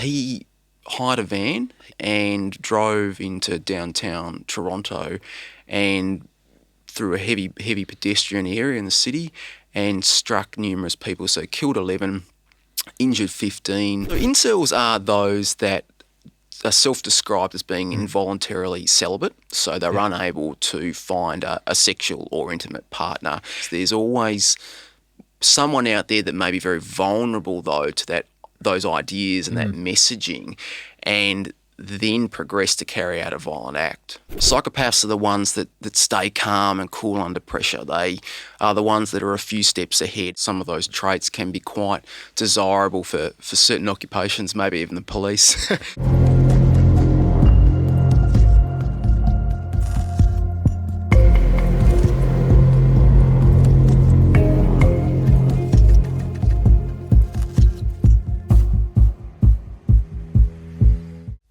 he hired a van and drove into downtown Toronto and through a heavy pedestrian area in the city and struck numerous people. So killed 11, injured 15. So incels are those that are self-described as being involuntarily celibate, so they're unable to find a sexual or intimate partner. There's always someone out there that may be very vulnerable, though, to those ideas and that messaging, and then progress to carry out a violent act. Psychopaths are the ones that stay calm and cool under pressure. They are the ones that are a few steps ahead. Some of those traits can be quite desirable for certain occupations, maybe even the police.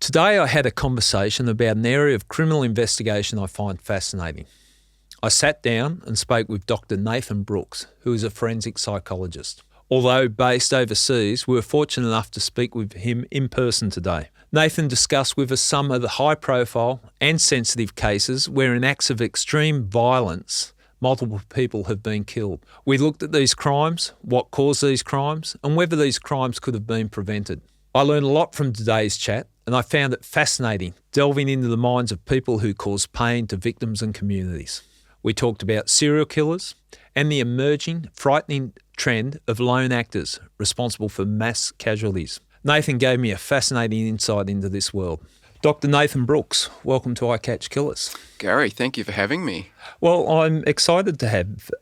Today I had a conversation about an area of criminal investigation I find fascinating. I sat down and spoke with Dr. Nathan Brooks, who is a forensic psychologist. Although based overseas, we were fortunate enough to speak with him in person today. Nathan discussed with us some of the high-profile and sensitive cases where in acts of extreme violence, multiple people have been killed. We looked at these crimes, what caused these crimes, and whether these crimes could have been prevented. I learned a lot from today's chat, and I found it fascinating delving into the minds of people who cause pain to victims and communities. We talked about serial killers and the emerging, frightening trend of lone actors responsible for mass casualties. Nathan gave me a fascinating insight into this world. Dr. Nathan Brooks, welcome to I Catch Killers. Gary, thank you for having me. Well, I'm excited to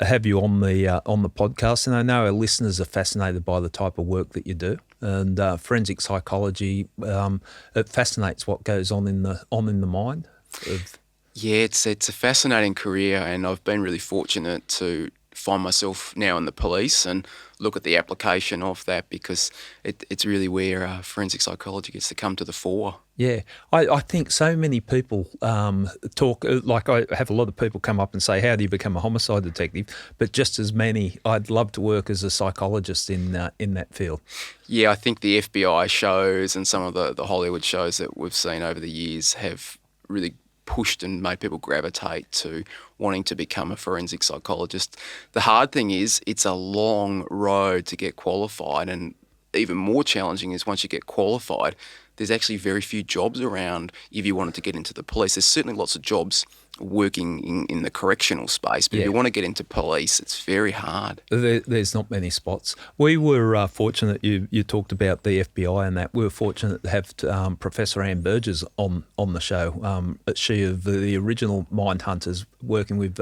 have you on the podcast, and I know our listeners are fascinated by the type of work that you do. And forensic psychology, it fascinates what goes on in the mind. Yeah, it's a fascinating career, and I've been really fortunate to find myself now in the police and look at the application of that, because it's really where forensic psychology gets to come to the fore. Yeah, I think so many people talk, like I have a lot of people come up and say, how do you become a homicide detective? But just as many, I'd love to work as a psychologist in that field. Yeah, I think the FBI shows and some of the Hollywood shows that we've seen over the years have really pushed and made people gravitate to wanting to become a forensic psychologist. The hard thing is it's a long road to get qualified, and even more challenging is once you get qualified, there's actually very few jobs around if you wanted to get into the police. There's certainly lots of jobs working in the correctional space, but if you want to get into police, it's very hard. There's not many spots. We were fortunate, you talked about the FBI and that, we were fortunate to have Professor Anne Burgess on the show. She of the original Mindhunters, working with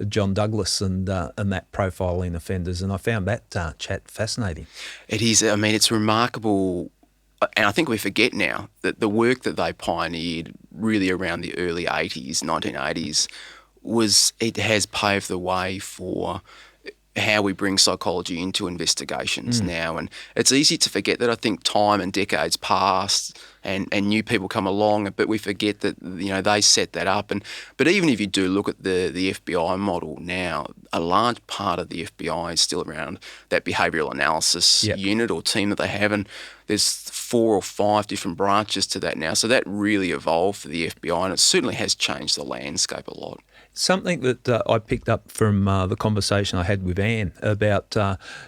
John Douglas and that profiling offenders, and I found that chat fascinating. It is. I mean, it's remarkable. And I think we forget now that the work that they pioneered really around the early 80s, 1980s, it has paved the way for how we bring psychology into investigations now. And it's easy to forget that. I think time and decades pass and new people come along, but we forget that, they set that up. But even if you do look at the FBI model now, a large part of the FBI is still around that behavioural analysis unit or team that they have, and there's 4 or 5 different branches to that now. So that really evolved for the FBI, and it certainly has changed the landscape a lot. Something that I picked up from the conversation I had with Anne about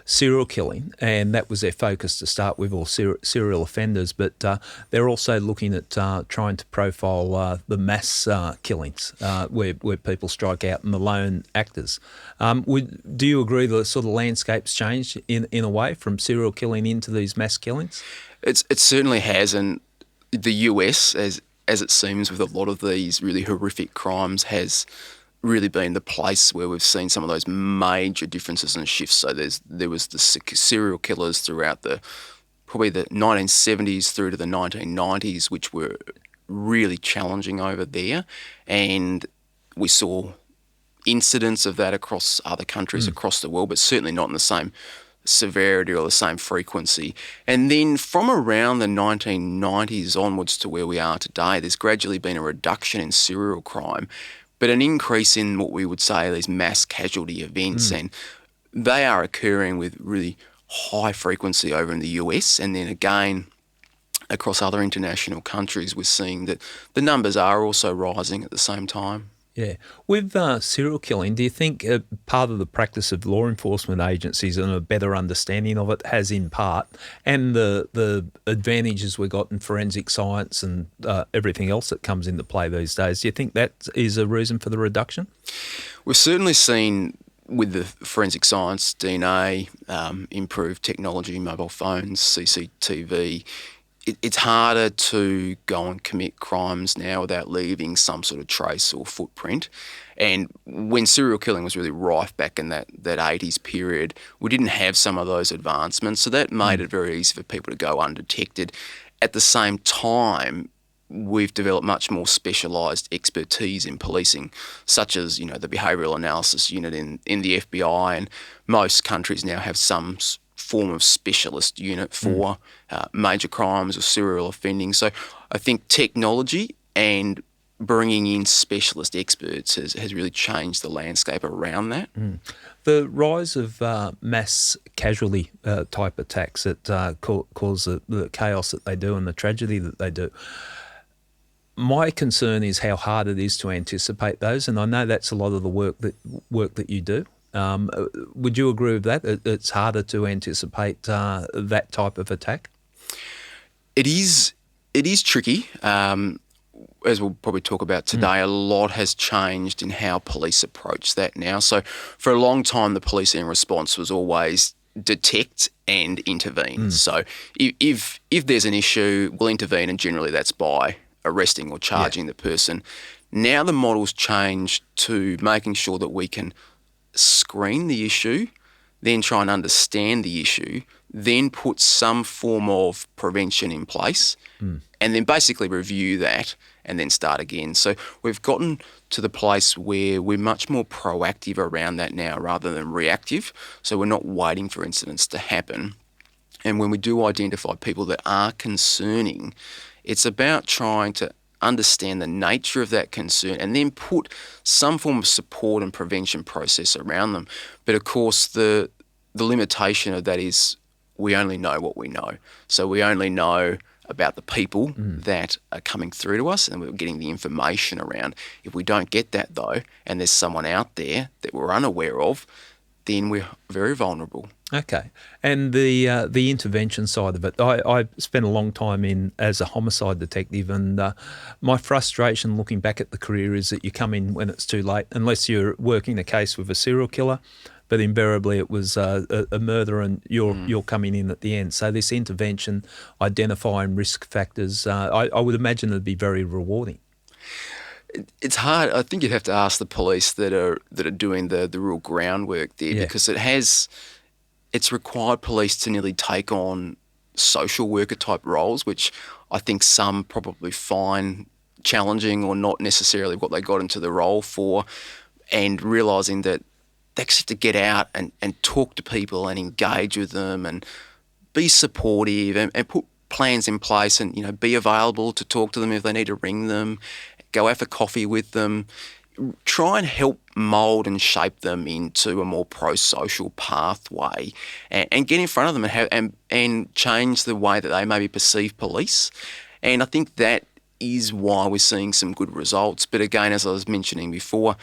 serial killing, and that was their focus to start with, or serial offenders, but they're also looking at trying to profile the mass killings where people strike out and the lone actors. Do you agree that sort of landscape's changed in a way from serial killing into these mass killings? It certainly has, and the US, as it seems with a lot of these really horrific crimes, has really been the place where we've seen some of those major differences and shifts. So there was the serial killers throughout probably the 1970s through to the 1990s, which were really challenging over there, and we saw incidents of that across other countries across the world, but certainly not in the same severity or the same frequency. And then from around the 1990s onwards to where we are today, there's gradually been a reduction in serial crime, but an increase in what we would say these mass casualty events, and they are occurring with really high frequency over in the US, and then again across other international countries, we're seeing that the numbers are also rising at the same time. Yeah. With serial killing, do you think part of the practice of law enforcement agencies and a better understanding of it has in part, and the advantages we got in forensic science and everything else that comes into play these days, do you think that is a reason for the reduction? We've certainly seen with the forensic science, DNA, improved technology, mobile phones, CCTV, it's harder to go and commit crimes now without leaving some sort of trace or footprint. And when serial killing was really rife back in that 80s period, we didn't have some of those advancements. So that made it very easy for people to go undetected. At the same time, we've developed much more specialised expertise in policing, such as, the behavioural analysis unit in the FBI, and most countries now have some form of specialist unit for major crimes or serial offending. So I think technology and bringing in specialist experts has really changed the landscape around that. The rise of mass casualty type attacks that cause the chaos that they do and the tragedy that they do. My concern is how hard it is to anticipate those, and I know that's a lot of the work that you do. Would you agree with that? It's harder to anticipate that type of attack? It is tricky. As we'll probably talk about today, a lot has changed in how police approach that now. So for a long time, the policing response was always detect and intervene. So if there's an issue, we'll intervene, and generally that's by arresting or charging the person. Now the model's changed to making sure that we can screen the issue, then try and understand the issue, then put some form of prevention in place, and then basically review that and then start again. So we've gotten to the place where we're much more proactive around that now rather than reactive. So we're not waiting for incidents to happen. And when we do identify people that are concerning, it's about trying to understand the nature of that concern and then put some form of support and prevention process around them. But of course, the limitation of that is we only know what we know. So we only know about the people that are coming through to us, and we're getting the information around. If we don't get that, though, and there's someone out there that we're unaware of, then we're very vulnerable. Okay. And the intervention side of it, I spent a long time as a homicide detective, and my frustration looking back at the career is that you come in when it's too late, unless you're working a case with a serial killer, but invariably it was a murder, and you're coming in at the end. So this intervention, identifying risk factors, I would imagine it'd be very rewarding. It's hard. I think you'd have to ask the police that are doing the real groundwork there, because it's required police to nearly take on social worker type roles, which I think some probably find challenging or not necessarily what they got into the role for, and realising that they actually have to get out and talk to people and engage with them and be supportive and put plans in place and, be available to talk to them if they need to ring them, go out for coffee with them, try and help mould and shape them into a more pro-social pathway, and get in front of them and change the way that they maybe perceive police. And I think that is why we're seeing some good results. But again, as I was mentioning before,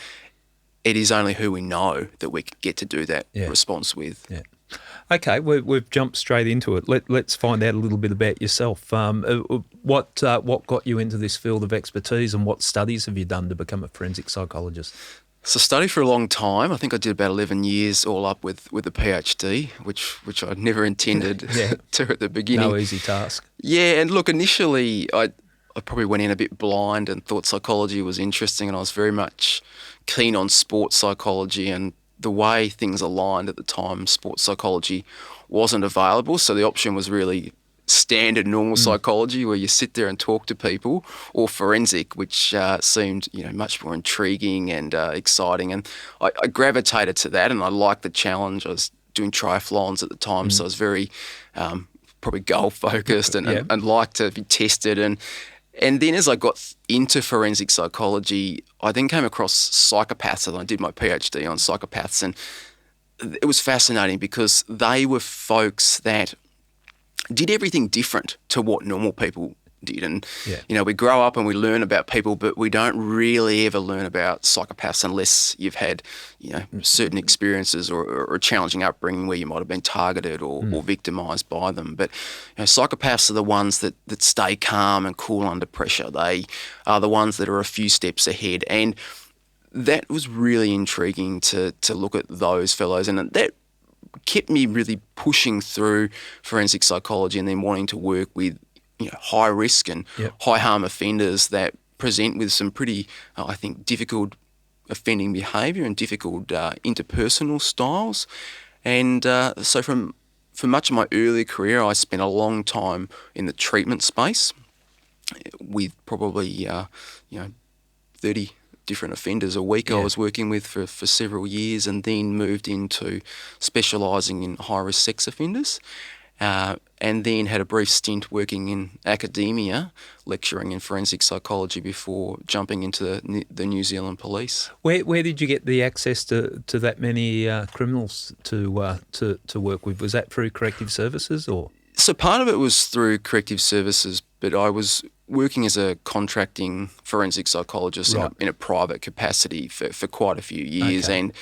it is only who we know that we can get to do that response with. Yeah. Okay, we've jumped straight into it. Let's find out a little bit about yourself. What got you into this field of expertise, and what studies have you done to become a forensic psychologist? So I studied for a long time. I think I did about 11 years all up with a PhD, which I never intended to at the beginning. No easy task. Yeah, and look, initially I probably went in a bit blind and thought psychology was interesting, and I was very much keen on sports psychology, and the way things aligned at the time, sports psychology wasn't available. So the option was really standard normal psychology, where you sit there and talk to people, or forensic, which seemed much more intriguing and exciting. And I gravitated to that, and I liked the challenge. I was doing triathlons at the time, so I was very probably goal focused and liked to be tested. And then as I got into forensic psychology, I then came across psychopaths, and I did my PhD on psychopaths. And it was fascinating because they were folks that did everything different to what normal people did. And, Yeah. we grow up and we learn about people, but we don't really ever learn about psychopaths unless you've had, certain experiences or a challenging upbringing where you might have been targeted or victimised by them. But psychopaths are the ones that stay calm and cool under pressure. They are the ones that are a few steps ahead. And that was really intriguing to look at those fellows. And that kept me really pushing through forensic psychology and then wanting to work with high risk and high harm offenders that present with some pretty, I think, difficult offending behaviour and difficult interpersonal styles. And so for much of my early career, I spent a long time in the treatment space with probably 30 different offenders a week I was working with for several years, and then moved into specialising in high-risk sex offenders, and then had a brief stint working in academia, lecturing in forensic psychology before jumping into the New Zealand Police. Where did you get the access to that many criminals to work with? Was that through corrective services or...? So part of it was through corrective services, but I was working as a contracting forensic psychologist in a private capacity for quite a few years. Okay. And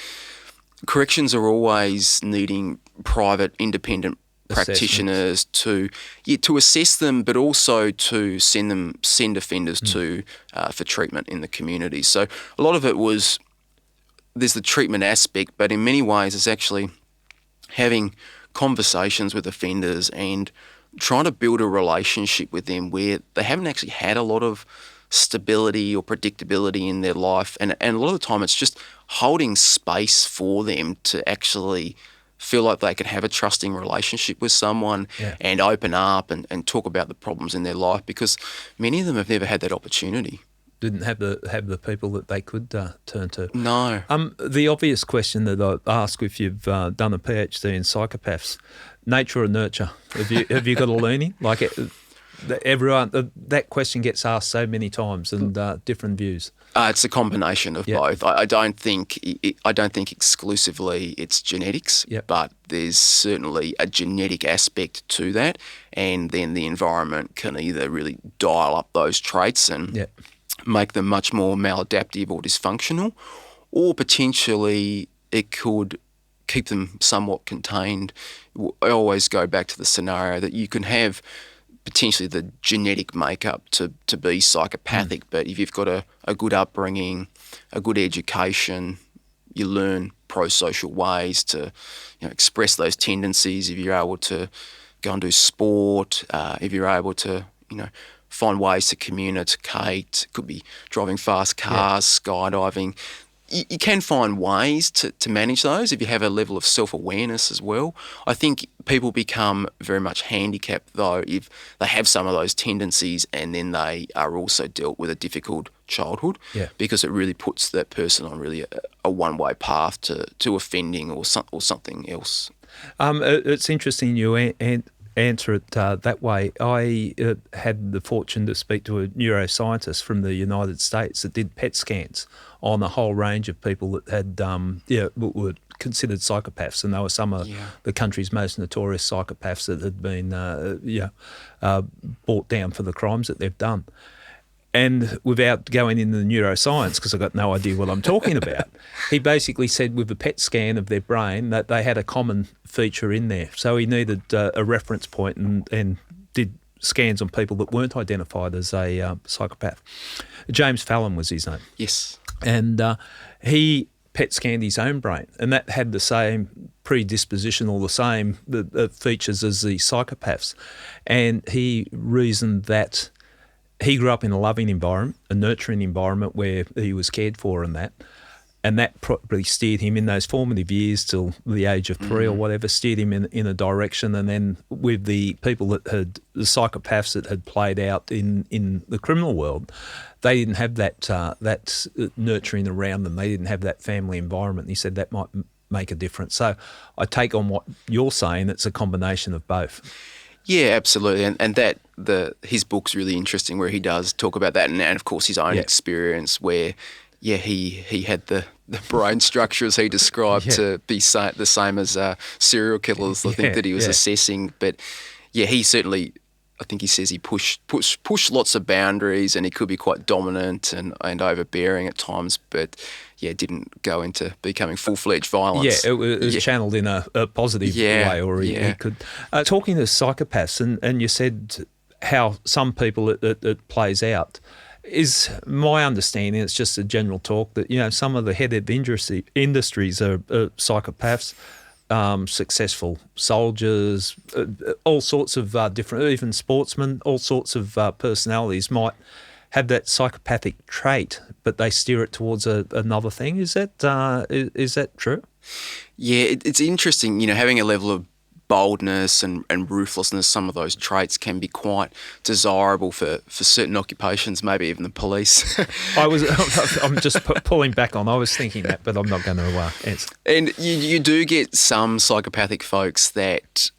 corrections are always needing private independent practitioners to assess them, but also to send offenders to for treatment in the community. So a lot of it was, there's the treatment aspect, but in many ways it's actually having conversations with offenders and trying to build a relationship with them where they haven't actually had a lot of stability or predictability in their life. And a lot of the time it's just holding space for them to actually feel like they can have a trusting relationship with someone and open up and talk about the problems in their life, because many of them have never had that opportunity. Didn't have the people that they could turn to. No. The obvious question that I ask if you've done a PhD in psychopaths, nature or nurture? Have you got a leaning? Like everyone, that question gets asked so many times, and different views. It's a combination of both. I don't think exclusively it's genetics, but there's certainly a genetic aspect to that, and then the environment can either really dial up those traits and make them much more maladaptive or dysfunctional, or potentially it could keep them somewhat contained. I always go back to the scenario that you can have potentially the genetic makeup to be psychopathic, but if you've got a good upbringing, a good education, you learn pro-social ways to express those tendencies. If you're able to go and do sport, if you're able to find ways to communicate, could be driving fast cars, skydiving. You can find ways to manage those if you have a level of self-awareness as well. I think people become very much handicapped, though, if they have some of those tendencies and then they are also dealt with a difficult childhood, because it really puts that person on really a one-way path to offending or something else. It's interesting you answer it that way. I had the fortune to speak to a neuroscientist from the United States that did PET scans on a whole range of people that had were considered psychopaths, and they were some of the country's most notorious psychopaths that had been brought down for the crimes that they've done. And without going into the neuroscience, because I've got no idea what I'm talking about, he basically said with the PET scan of their brain that they had a common feature in there. So he needed a reference point and did scans on people that weren't identified as a psychopath. James Fallon was his name. Yes. And he PET scanned his own brain, and that had the same predisposition or the same features as the psychopaths. And he reasoned that he grew up in a loving environment, a nurturing environment where he was cared for and that probably steered him in those formative years till the age of 3 or whatever, steered him in a direction. And then with the people the psychopaths that had played out in the criminal world, they didn't have that nurturing around them. They didn't have that family environment. And he said that might make a difference. So I take on what you're saying, it's a combination of both. Yeah, absolutely, and that his book's really interesting where he does talk about that, and of course his own experience where, he had the brain structure as he described to be the same as serial killers. I think that he was assessing, but yeah, he certainly, I think he says he pushed lots of boundaries, and he could be quite dominant and overbearing at times, but yeah, didn't go into becoming full-fledged Yeah, violence. it was channeled in a positive Yeah, way, or he yeah. could. Talking to psychopaths, and you said how some people it plays out. Is my understanding, it's just a general talk, that some of the head of industries are psychopaths, successful soldiers, all sorts of different, even sportsmen, all sorts of personalities might have that psychopathic trait, but they steer it towards another thing. Is that true? Yeah, it's interesting, having a level of boldness and ruthlessness. Some of those traits can be quite desirable for certain occupations, maybe even the police. I'm just pulling back on. I was thinking that, but I'm not going to answer. And you do get some psychopathic folks that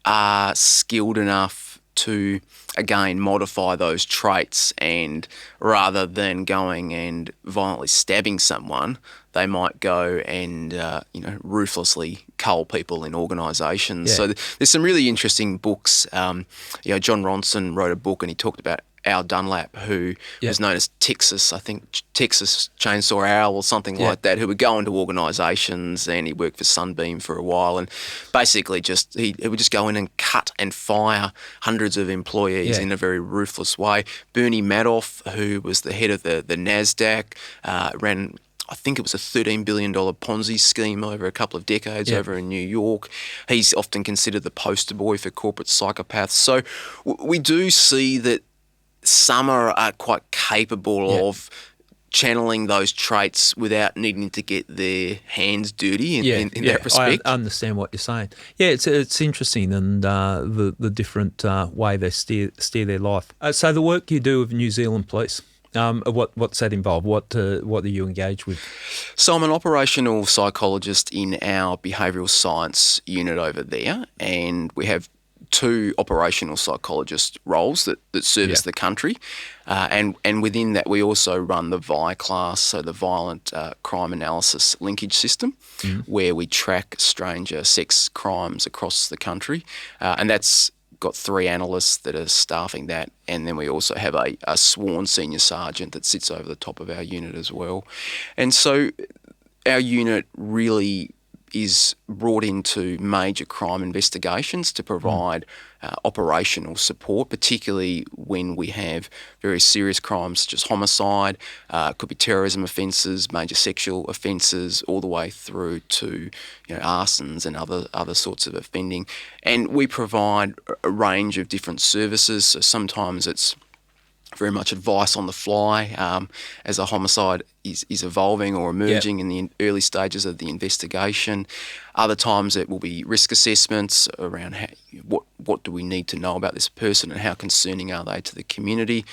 are skilled enough to, again, modify those traits, and rather than going and violently stabbing someone, they might go and ruthlessly cull people in organisations. Yeah. So there's some really interesting books. John Ronson wrote a book, and he talked about Al Dunlap, who was known as Texas Chainsaw Al or something like that, who would go into organisations, and he worked for Sunbeam for a while, and basically he would just go in and cut and fire hundreds of employees in a very ruthless way. Bernie Madoff, who was the head of the NASDAQ, ran, I think it was a $13 billion Ponzi scheme over a couple of decades over in New York. He's often considered the poster boy for corporate psychopaths. So we do see that some are quite capable of channeling those traits without needing to get their hands dirty in that respect. I understand what you're saying. Yeah, it's interesting, and the different way they steer their life. So the work you do with New Zealand Police, what's that involved? What are you engaged with? So I'm an operational psychologist in our behavioural science unit over there, and we have 2 operational psychologist roles that service the country, and within that we also run the VI class, so the Violent Crime Analysis Linkage System, where we track stranger sex crimes across the country, and that's got 3 analysts that are staffing that, and then we also have a sworn senior sergeant that sits over the top of our unit as well. And so our unit really is brought into major crime investigations to provide operational support, particularly when we have very serious crimes such as homicide, could be terrorism offences, major sexual offences, all the way through to arsons and other sorts of offending. And we provide a range of different services. So sometimes it's very much advice on the fly as a homicide is evolving or emerging in the early stages of the investigation. Other times it will be risk assessments around what do we need to know about this person and how concerning are they to the community.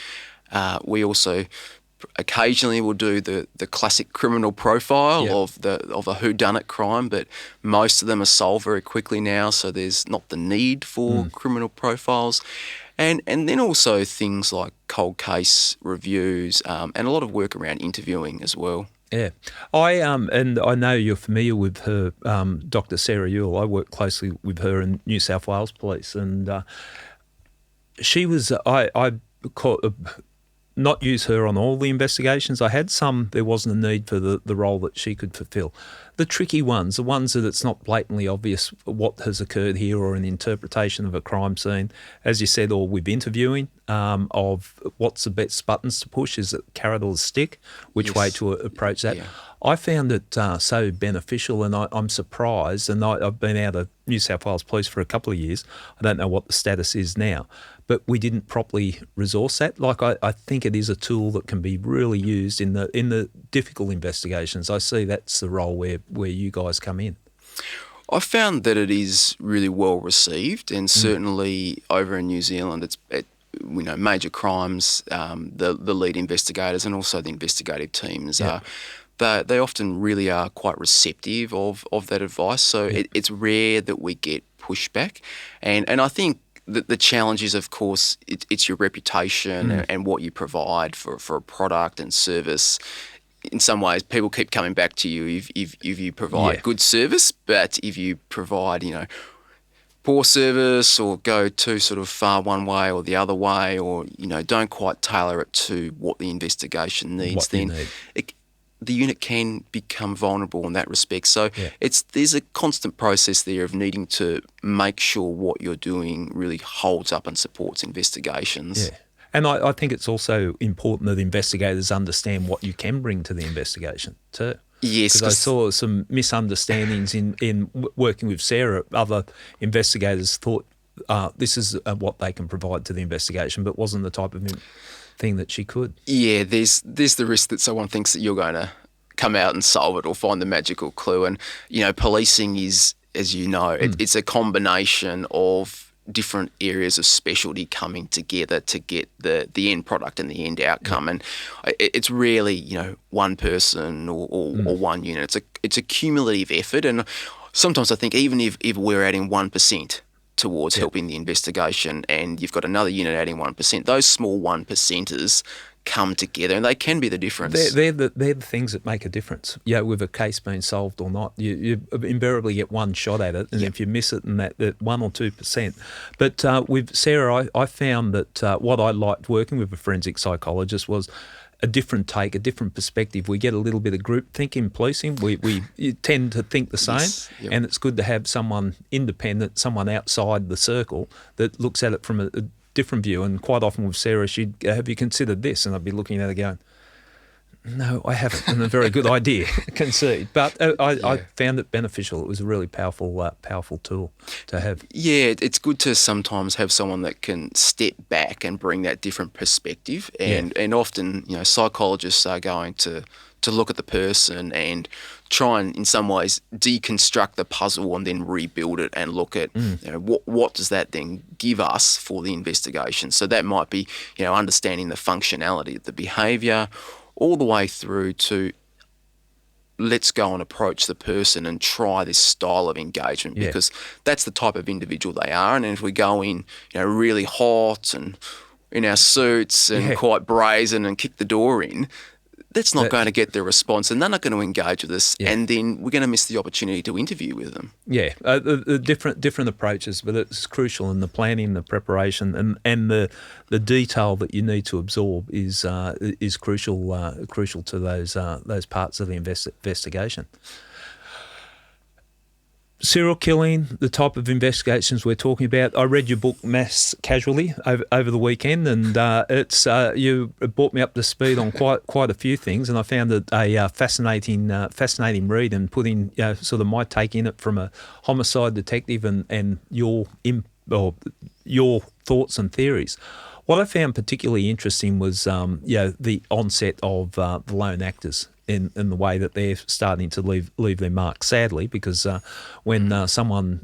We also occasionally will do the classic criminal profile of a whodunit crime, but most of them are solved very quickly now, so there's not the need for criminal profiles. And then also things like cold case reviews and a lot of work around interviewing as well. Yeah. And I know you're familiar with her, Dr. Sarah Ewell. I work closely with her in New South Wales Police, and she was, I not use her on all the investigations. I had some, there wasn't a need for the role that she could fulfil. The tricky ones, the ones that it's not blatantly obvious what has occurred here or an interpretation of a crime scene, as you said, or with interviewing of what's the best buttons to push, is it carrot or the stick, which way to approach that. Yeah. I found it so beneficial, and I'm surprised, and I've been out of New South Wales Police for a couple of years. I don't know what the status is now, but we didn't properly resource that. Like I think it is a tool that can be really used in the difficult investigations. I see that's the role where you guys come in. I found that it is really well received, and certainly over in New Zealand, it's major crimes. The lead investigators and also the investigative teams are. They often really are quite receptive of that advice. So it's rare that we get pushback. And I think that the challenge is, of course, it's your reputation and what you provide for a product and service. In some ways, people keep coming back to you if you provide good service, but if you provide, poor service or go too sort of far one way or the other way, or, don't quite tailor it to what the investigation needs, What you then need. the unit can become vulnerable in that respect. So Yeah. there's a constant process there of needing to make sure what you're doing really holds up and supports investigations. Yeah. And I think it's also important that investigators understand what you can bring to the investigation too. Yes, Because I saw some misunderstandings in working with Sarah. Other investigators thought this is what they can provide to the investigation, but wasn't the type of thing that she could. yeah, there's the risk that someone thinks that you're going to come out and solve it or find the magical clue. And, policing is, as you know, it's a combination of different areas of specialty coming together to get the end product and the end outcome. And it's rarely, one person or one unit. It's a cumulative effort. And sometimes I think even if we're adding 1% towards helping the investigation and you've got another unit adding 1%, those small 1%ers come together and they can be the difference. They're the things that make a difference. Yeah, with a case being solved or not, you invariably get one shot at it, and if you miss it, and that 1 or 2%. But with Sarah, I found that what I liked working with a forensic psychologist was a different take, a different perspective. We get a little bit of group think in policing. We tend to think the same, and it's good to have someone independent, someone outside the circle that looks at it from a different view. And quite often with Sarah, she'd go, have you considered this? And I'd be looking at her going, no, I haven't. And a very good idea, concede. But I found it beneficial. It was a really powerful tool to have. Yeah, it's good to sometimes have someone that can step back and bring that different perspective. And often, psychologists are going to look at the person and try and, in some ways, deconstruct the puzzle and then rebuild it and look at what does that then give us for the investigation. So that might be, understanding the functionality of the behaviour, all the way through to let's go and approach the person and try this style of engagement, because that's the type of individual they are. And if we go in, really hot and in our suits and quite brazen and kick the door in, that's not going to get their response, and they're not going to engage with us, and then we're going to miss the opportunity to interview with them. Yeah, the different approaches, but it's crucial in the planning, the preparation, and the detail that you need to absorb is crucial to those parts of the investigation. Serial killing, the type of investigations we're talking about. I read your book, Mass Casualty, over the weekend, and it's you brought me up to speed on quite a few things, and I found it a fascinating read, and putting sort of my take in it from a homicide detective and your thoughts and theories. What I found particularly interesting was the onset of the lone actors. In the way that they're starting to leave their mark, sadly, because when someone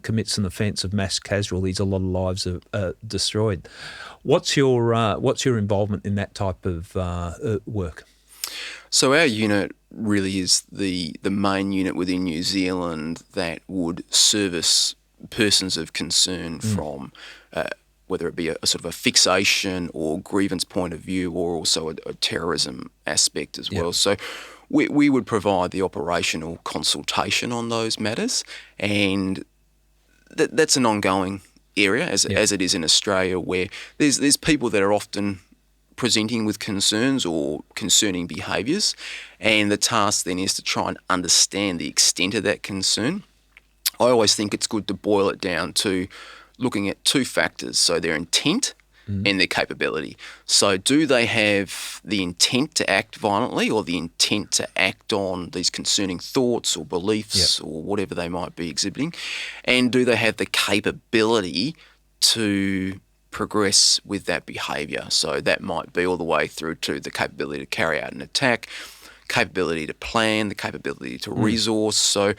commits an offence of mass casualties, a lot of lives are destroyed. What's your involvement in that type of work? So our unit really is the main unit within New Zealand that would service persons of concern from whether it be a sort of a fixation or grievance point of view, or also a terrorism aspect as well. So we would provide the operational consultation on those matters, and that's an ongoing area as it is in Australia, where there's people that are often presenting with concerns or concerning behaviours, and the task then is to try and understand the extent of that concern. I always think it's good to boil it down to looking at two factors, so their intent and their capability. So do they have the intent to act violently, or the intent to act on these concerning thoughts or beliefs or whatever they might be exhibiting? And do they have the capability to progress with that behaviour? So that might be all the way through to the capability to carry out an attack, capability to plan, the capability to resource. So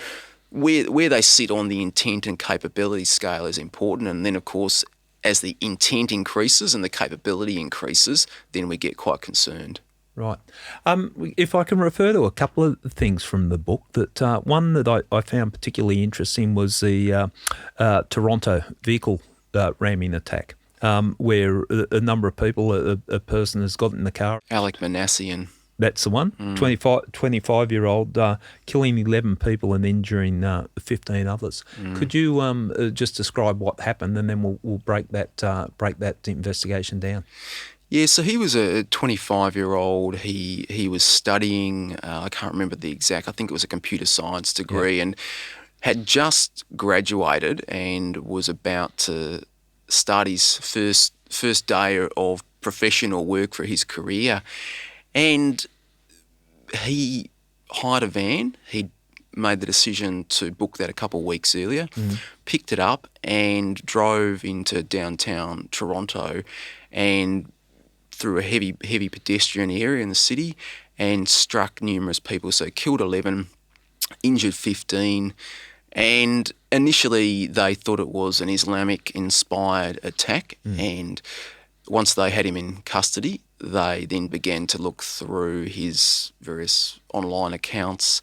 where they sit on the intent and capability scale is important. And then, of course, as the intent increases and the capability increases, then we get quite concerned. Right. If I can refer to a couple of things from the book, that one that I found particularly interesting was the Toronto vehicle ramming attack, where a number of people, a person has got in the car. Alec Manassian. That's the one. 25-year-old killing 11 people and injuring 15 others. Could you just describe what happened, and then we'll break that investigation down? Yeah, so he was a 25-year-old. He was studying, I can't remember the exact, I think it was a computer science degree, and had just graduated and was about to start his first day of professional work for his career. And he hired a van. He'd made the decision to book that a couple of weeks earlier, picked it up and drove into downtown Toronto and through a heavy pedestrian area in the city and struck numerous people. So killed 11, injured 15. And initially they thought it was an Islamic-inspired attack. And once they had him in custody, they then began to look through his various online accounts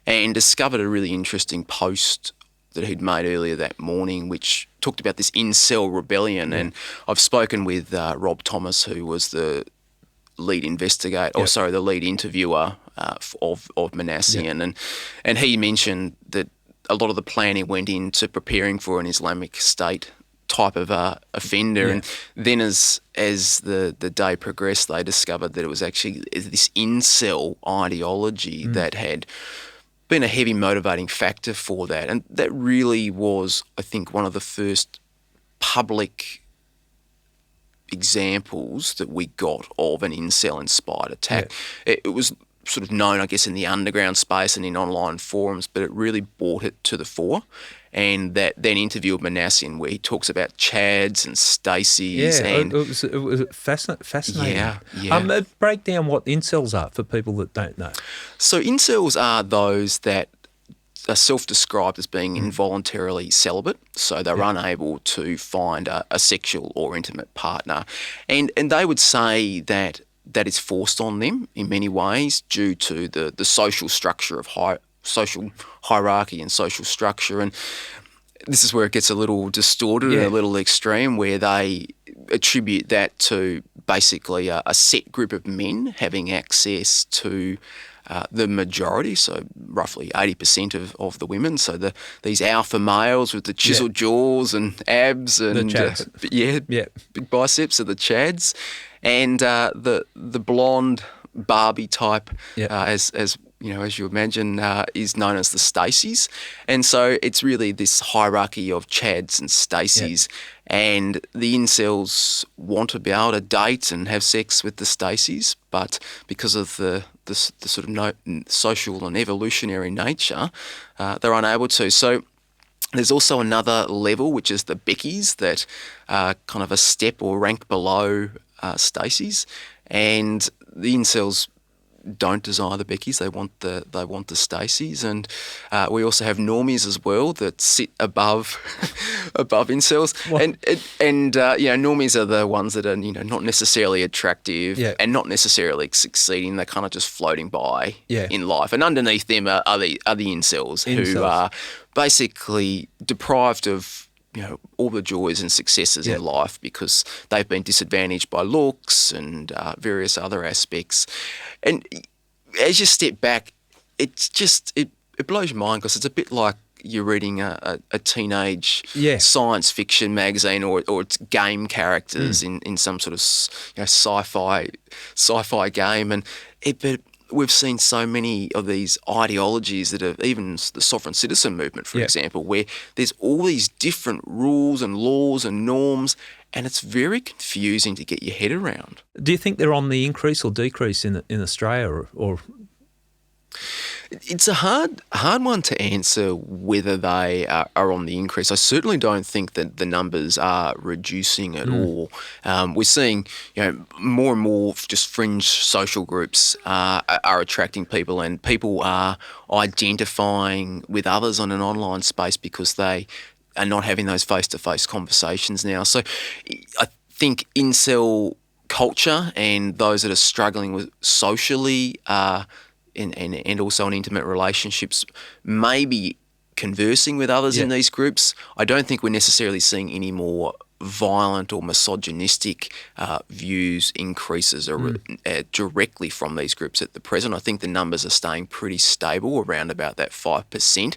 and discovered a really interesting post that he'd made earlier that morning, which talked about this incel rebellion. And I've spoken with Rob Thomas, who was the lead investigator, the lead interviewer of Manassian, and he mentioned that a lot of the planning went into preparing for an Islamic State type of offender, and then as the day progressed, they discovered that it was actually this incel ideology that had been a heavy motivating factor for that. And that really was, I think, one of the first public examples that we got of an incel-inspired attack. It was sort of known, I guess, in the underground space and in online forums, but it really brought it to the fore. And that then interview of Manassian, where he talks about Chads and Stacey's. And it was fascinating. Yeah. Break down what incels are for people that don't know. So incels are those that are self-described as being involuntarily celibate, so they're unable to find a sexual or intimate partner. And they would say that is forced on them in many ways due to the social structure of social hierarchy and social structure. And this is where it gets a little distorted and a little extreme, where they attribute that to basically a set group of men having access to the majority, so roughly 80% of the women. So these alpha males with the chiseled jaws and abs and the chads. Big biceps are the chads, and the blonde Barbie type, as you know, as you imagine, is known as the Staceys. And so it's really this hierarchy of Chads and Staceys, and the incels want to be able to date and have sex with the Staceys, but because of the sort of social and evolutionary nature, they're unable to. So there's also another level, which is the Beckies, that are kind of a step or rank below Staceys, and the incels don't desire the Beckies. They want the Staceys, and we also have normies as well that sit above incels. And normies are the ones that are not necessarily attractive and not necessarily succeeding. They're kind of just floating by in life, and underneath them are the incels who are basically deprived of all the joys and successes in life because they've been disadvantaged by looks and various other aspects. And as you step back, it's just it blows your mind, because it's a bit like you're reading a teenage science fiction magazine, or it's game characters in some sort of sci-fi game, but we've seen so many of these ideologies that have, even the sovereign citizen movement, for example, where there's all these different rules and laws and norms, and it's very confusing to get your head around. Do you think they're on the increase or decrease in Australia, or? It's a hard one to answer whether they are on the increase. I certainly don't think that the numbers are reducing at all. We're seeing more and more just fringe social groups are attracting people, and people are identifying with others on an online space because they are not having those face-to-face conversations now. So I think incel culture and those that are struggling with socially and also in intimate relationships may be conversing with others in these groups. I don't think we're necessarily seeing any more violent or misogynistic views increases directly from these groups at the present. I think the numbers are staying pretty stable around about that 5%,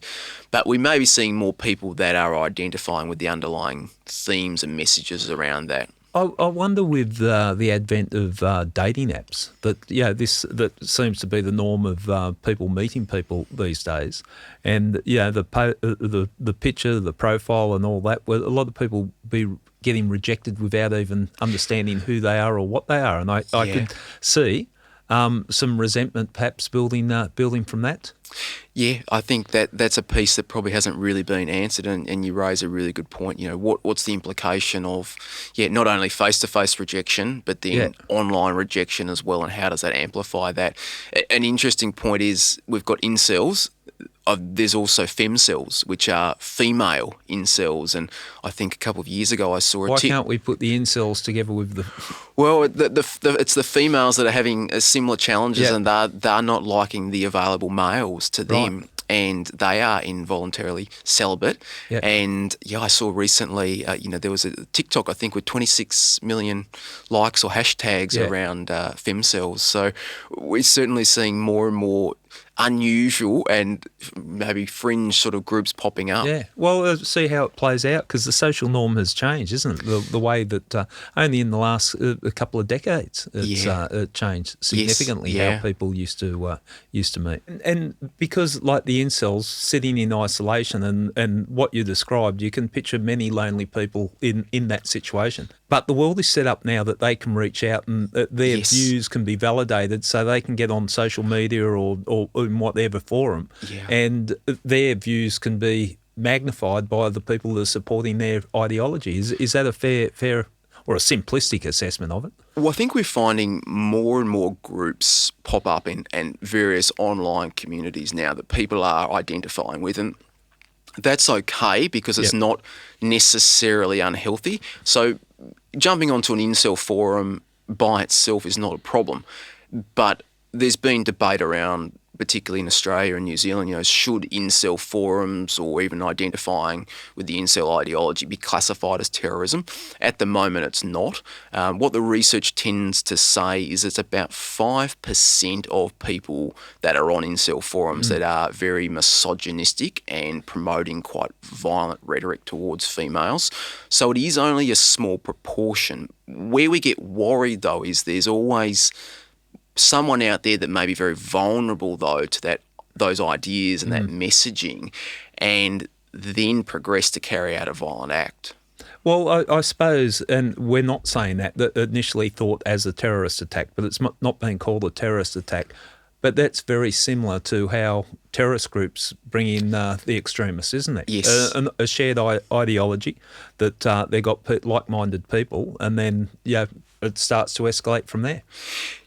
but we may be seeing more people that are identifying with the underlying themes and messages around that. I wonder with the advent of dating apps that seems to be the norm of people meeting people these days, and the picture, the profile, and all that. Well, a lot of people be getting rejected without even understanding who they are or what they are, and I could see some resentment perhaps building from that. Yeah, I think that's a piece that probably hasn't really been answered, and you raise a really good point. What's the implication of, not only face-to-face rejection, but then online rejection as well, and how does that amplify that? An interesting point is we've got incels. There's also femcells, which are female incels, and I think a couple of years ago I saw Why can't we put the incels together with the... Well, it's the females that are having similar challenges, and they're not liking the available males to them. Right. And they are involuntarily celibate. Yep. And I saw recently, there was a TikTok, I think, with 26 million likes or hashtags around femcells. So we're certainly seeing more and more unusual and maybe fringe sort of groups popping up. Yeah, well, see how it plays out, because the social norm has changed, isn't it? The way that only in the last a couple of decades it's changed significantly. How people used to meet, and because like the incels sitting in isolation and what you described, you can picture many lonely people in that situation. But the world is set up now that they can reach out and their views can be validated, so they can get on social media or in whatever forum, and their views can be magnified by the people that are supporting their ideology. Is that a fair or a simplistic assessment of it? Well, I think we're finding more and more groups pop up in various online communities now that people are identifying with, and that's okay because it's not necessarily unhealthy. So jumping onto an incel forum by itself is not a problem, but there's been debate around, particularly in Australia and New Zealand, should incel forums or even identifying with the incel ideology be classified as terrorism? At the moment, it's not. What the research tends to say is it's about 5% of people that are on incel forums that are very misogynistic and promoting quite violent rhetoric towards females. So it is only a small proportion. Where we get worried, though, is there's always someone out there that may be very vulnerable, though, to those ideas and that messaging, and then progress to carry out a violent act. Well, I suppose, and we're not saying that initially thought as a terrorist attack, but it's not being called a terrorist attack. But that's very similar to how terrorist groups bring in the extremists, isn't it? Yes. A shared ideology that they've got like-minded people, and then it starts to escalate from there.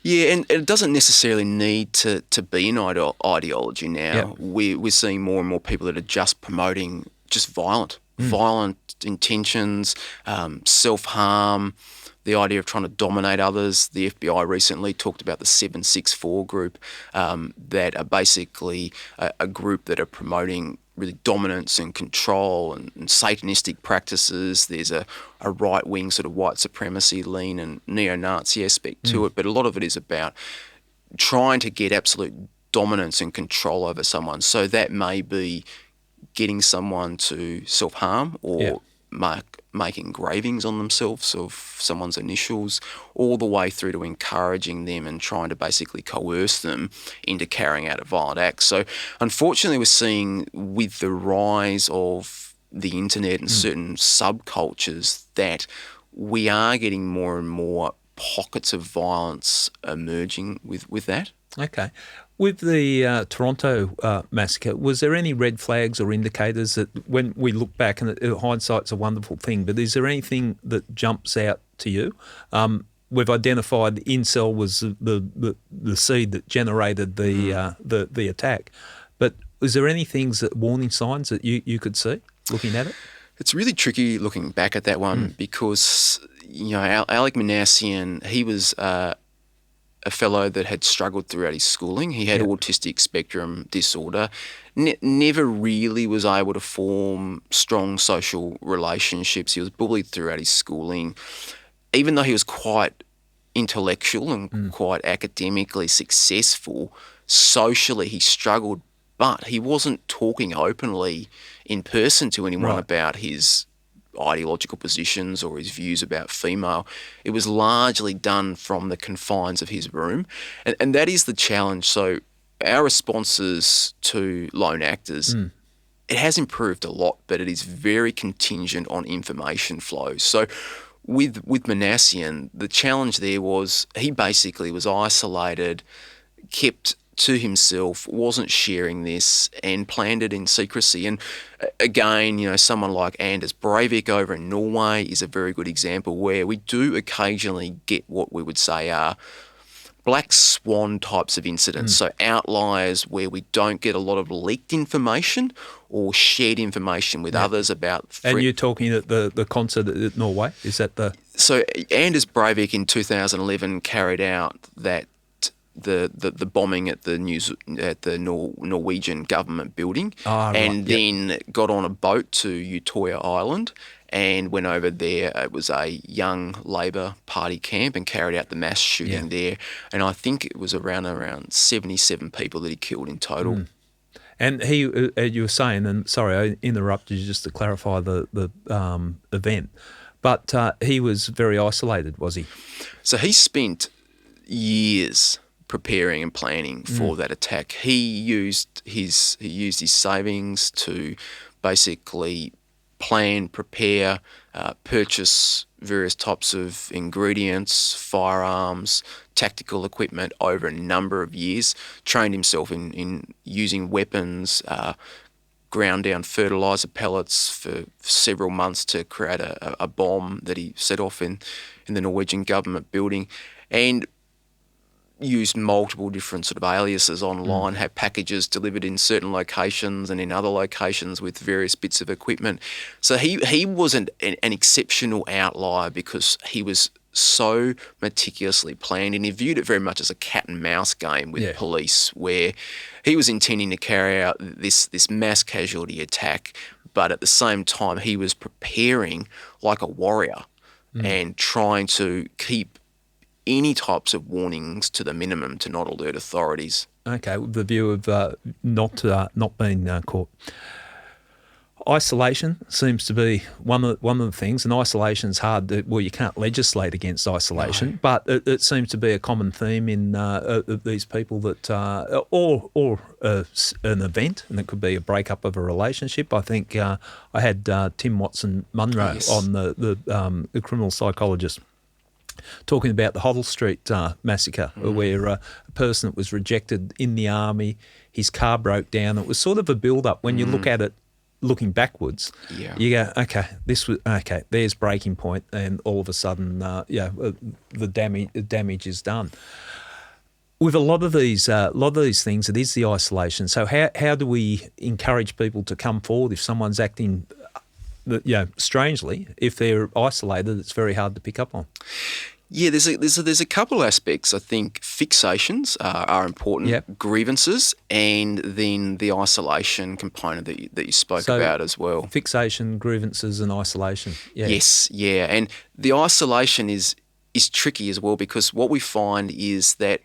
Yeah, and it doesn't necessarily need to be an ideology now. Yep. We're seeing more and more people that are just promoting just violent intentions, self-harm, the idea of trying to dominate others. The FBI recently talked about the 764 group that are basically a group that are promoting really dominance and control and satanistic practices. There's a right-wing sort of white supremacy lean and neo-Nazi aspect to it, but a lot of it is about trying to get absolute dominance and control over someone. So that may be getting someone to self-harm or make engravings on themselves of someone's initials, all the way through to encouraging them and trying to basically coerce them into carrying out a violent act. So unfortunately, we're seeing with the rise of the internet and certain subcultures that we are getting more and more pockets of violence emerging with that. Okay. With the Toronto massacre, was there any red flags or indicators that when we look back, and hindsight's a wonderful thing, but is there anything that jumps out to you? We've identified the incel was the seed that generated the attack, but is there any warning signs that you could see looking at it? It's really tricky looking back at that one because Alec Manassian, he was a fellow that had struggled throughout his schooling. He had autistic spectrum disorder, never really was able to form strong social relationships. He was bullied throughout his schooling. Even though he was quite intellectual and quite academically successful, socially he struggled, but he wasn't talking openly in person to anyone about his ideological positions or his views about female. It was largely done from the confines of his room. And that is the challenge. So our responses to lone actors, it has improved a lot, but it is very contingent on information flow. So with Manassian, the challenge there was he basically was isolated, kept to himself, wasn't sharing this, and planned it in secrecy. And again, someone like Anders Breivik over in Norway is a very good example where we do occasionally get what we would say are black swan types of incidents. So outliers where we don't get a lot of leaked information or shared information with others about... And you're talking at the concert at Norway? Is that the... So Anders Breivik in 2011 carried out that the bombing at the Norwegian government building, then got on a boat to Utoya Island and went over there. It was a young Labor Party camp and carried out the mass shooting there. And I think it was around 77 people that he killed in total. And he, you were saying, and sorry, I interrupted you just to clarify the event, but he was very isolated, was he? So he spent years preparing and planning for that attack. He used his savings to basically plan, prepare, purchase various types of ingredients, firearms, tactical equipment over a number of years, trained himself in using weapons, ground down fertilizer pellets for several months to create a bomb that he set off in the Norwegian government building, and used multiple different sort of aliases online, had packages delivered in certain locations and in other locations with various bits of equipment. So he wasn't an exceptional outlier because he was so meticulously planned, and he viewed it very much as a cat and mouse game with police, where he was intending to carry out this mass casualty attack, but at the same time he was preparing like a warrior and trying to keep any types of warnings to the minimum to not alert authorities. Okay, with the view of not being caught. Isolation seems to be one of the things, and isolation's hard. You can't legislate against isolation, but it seems to be a common theme in these people that, or an event, and it could be a breakup of a relationship. I think I had Tim Watson-Munro on the criminal psychologist, talking about the Hoddle Street massacre, where a person that was rejected in the army, his car broke down. It was sort of a build-up. When you look at it, looking backwards, you go, okay, there's breaking point, and all of a sudden, the damage is done. With a lot of these things, it is the isolation. So how do we encourage people to come forward if someone's acting strangely? If they're isolated, it's very hard to pick up on. Yeah, there's a couple aspects. I think fixations are important, grievances, and then the isolation component that you spoke about as well. Fixation, grievances, and isolation. Yeah. Yes, and the isolation is tricky as well, because what we find is that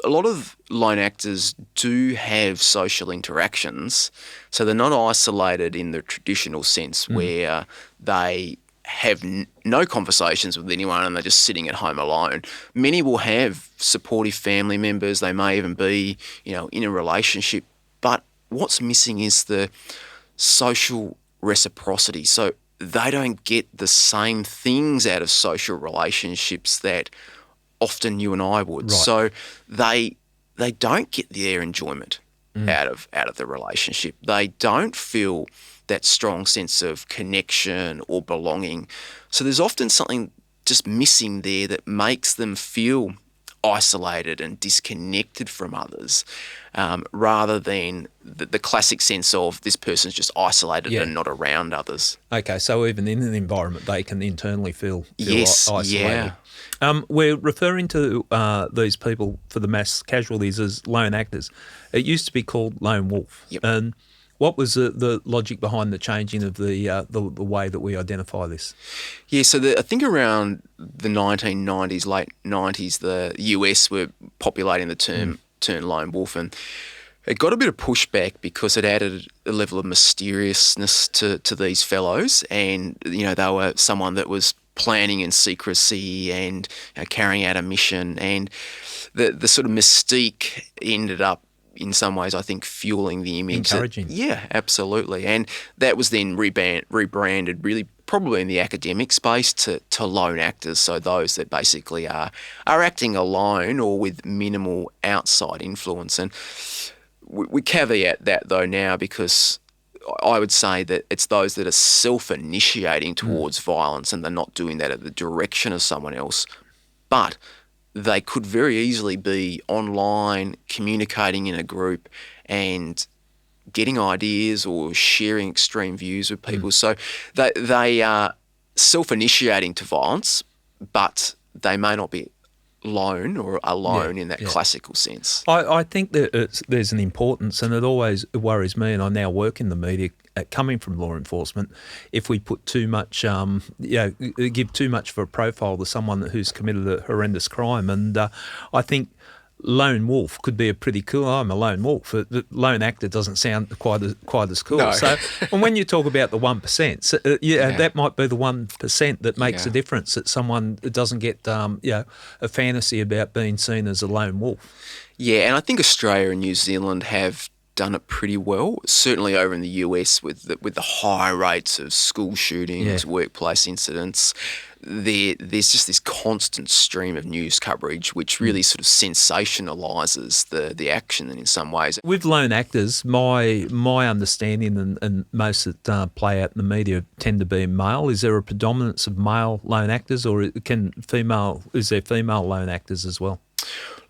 a lot of lone actors do have social interactions, so they're not isolated in the traditional sense where they have no conversations with anyone and they're just sitting at home alone. Many will have supportive family members. They may even be, in a relationship. But what's missing is the social reciprocity. So they don't get the same things out of social relationships that often you and I would. Right. So they don't get their enjoyment out of the relationship. They don't feel that strong sense of connection or belonging. So there's often something just missing there that makes them feel isolated and disconnected from others, rather than the classic sense of this person's just isolated and not around others. Okay, so even in an environment, they can internally feel Yes, isolated. yeah. We're referring to these people for the mass casualties as lone actors. It used to be called lone wolf. Yep. And what was the logic behind the changing of the way that we identify this? Yeah, so I think around the 1990s, late 90s, the US were populating the term lone wolf, and it got a bit of pushback because it added a level of mysteriousness to these fellows, and they were someone that was planning in secrecy and carrying out a mission, and the sort of mystique ended up in some ways, I think, fueling the image. Encouraging. Yeah, absolutely. And that was then rebranded really probably in the academic space to lone actors, so those that basically are acting alone or with minimal outside influence. And we caveat that, though, now because I would say that it's those that are self-initiating towards violence and they're not doing that at the direction of someone else, but they could very easily be online, communicating in a group and getting ideas or sharing extreme views with people. So they are self-initiating to violence, but they may not be lone or alone in that classical sense. I think that there's an importance, and it always worries me, and I now work in the media coming from law enforcement, if we put too much, give too much of a profile to someone who's committed a horrendous crime. And I think lone wolf could be a pretty cool, I'm a lone wolf. The lone actor doesn't sound quite as cool. No. So, and when you talk about the 1%, that might be the 1% that makes a difference, that someone doesn't get a fantasy about being seen as a lone wolf. Yeah, and I think Australia and New Zealand have done it pretty well, certainly over in the US with the high rates of school shootings, workplace incidents. There's just this constant stream of news coverage which really sort of sensationalises the action, and in some ways. With lone actors, my understanding, and most that play out in the media tend to be male. Is there a predominance of male lone actors, or is there female lone actors as well?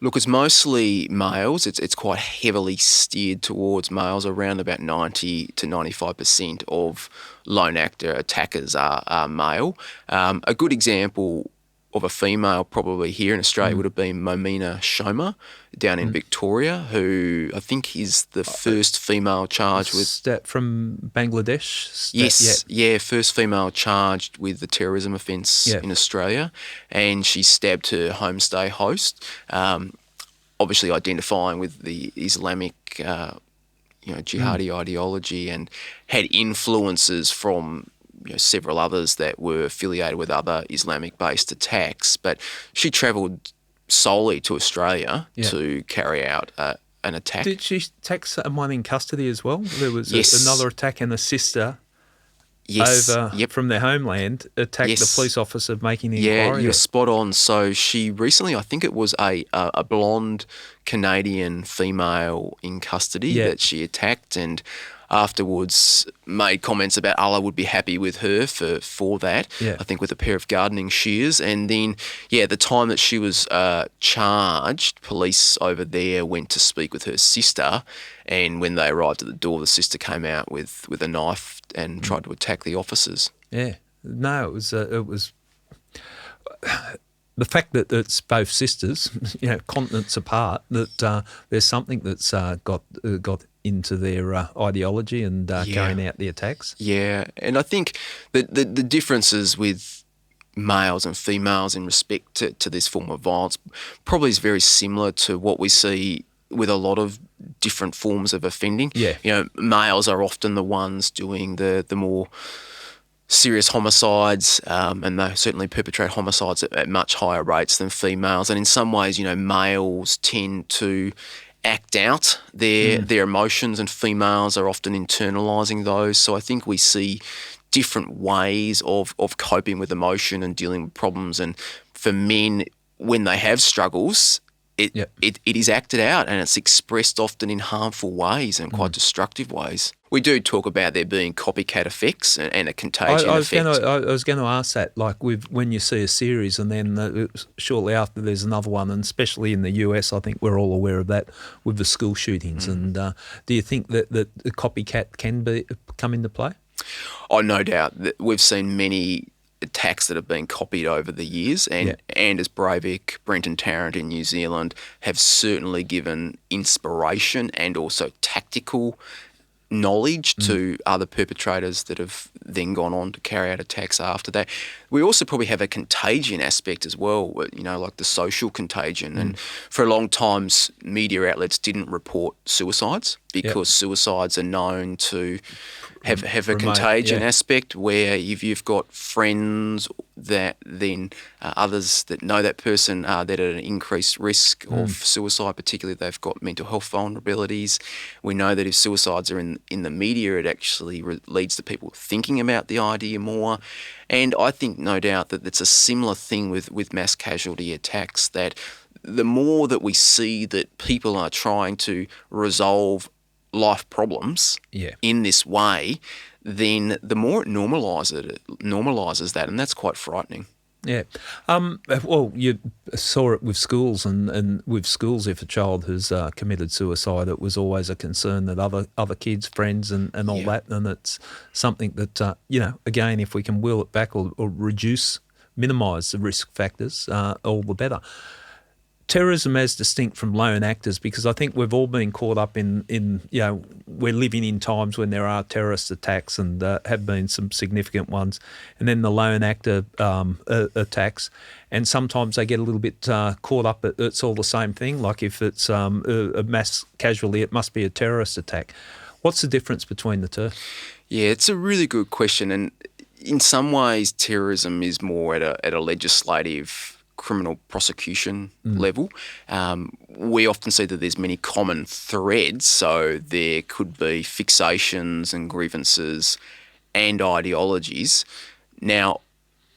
Look, it's mostly males. It's quite heavily steered towards males. Around about 90 to 95% of lone actor attackers are male. A good example of a female probably here in Australia would have been Momina Shoma down in Victoria, who I think is the first female charged with... That from Bangladesh? First female charged with the terrorism offence in Australia, and she stabbed her homestay host, obviously identifying with the Islamic jihadi ideology, and had influences from several others that were affiliated with other Islamic-based attacks. But she travelled solely to Australia to carry out an attack. Did she take someone in custody as well? There was another attack, and a sister from their homeland attacked the police officer making the inquiry. Yeah, you're spot on. So she recently, I think it was a blonde Canadian female in custody that she attacked, and afterwards made comments about Allah would be happy with her for that, I think with a pair of gardening shears. And then, the time that she was charged, police over there went to speak with her sister, and when they arrived at the door, the sister came out with a knife and tried to attack the officers. Yeah. No, it was the fact that it's both sisters, continents apart, that there's something that's got into their ideology and carrying out the attacks. Yeah, and I think the differences with males and females in respect to this form of violence probably is very similar to what we see with a lot of different forms of offending. Yeah. Males are often the ones doing the more serious homicides, and they certainly perpetrate homicides at much higher rates than females. And in some ways, males tend to act out their emotions, and females are often internalising those. So I think we see different ways of coping with emotion and dealing with problems. And for men, when they have struggles, it, Yep. it is acted out, and it's expressed often in harmful ways and quite destructive ways. We do talk about there being copycat effects and a contagion effect. I was going to ask that, like when you see a series and then shortly after there's another one, and especially in the US, I think we're all aware of that with the school shootings. And do you think that the copycat can come into play? Oh, no doubt. We've seen many attacks that have been copied over the years, and Anders Breivik, Brenton Tarrant in New Zealand have certainly given inspiration and also tactical knowledge to other perpetrators that have then gone on to carry out attacks after that. We also probably have a contagion aspect as well, like the social contagion. And for a long time, media outlets didn't report suicides because suicides are known to have a contagion aspect, where if you've got friends that then others that know that person that are at an increased risk of suicide, particularly if they've got mental health vulnerabilities. We know that if suicides are in the media, it actually leads to people thinking about the idea more. And I think no doubt that it's a similar thing with mass casualty attacks, that the more that we see that people are trying to resolve life problems in this way, then the more it normalises that, and that's quite frightening. Yeah. Well, you saw it with schools, and with schools, if a child has committed suicide, it was always a concern that other kids, friends and all that, and it's something that, again, if we can wheel it back or minimise the risk factors, all the better. Terrorism as distinct from lone actors, because I think we've all been caught up in we're living in times when there are terrorist attacks, and have been some significant ones, and then the lone actor attacks, and sometimes they get a little bit caught up that it's all the same thing. Like if it's a mass casualty, it must be a terrorist attack. What's the difference between the two? Yeah, it's a really good question, and in some ways terrorism is more at a legislative criminal prosecution level. We often see that there's many common threads, so there could be fixations and grievances and ideologies. Now,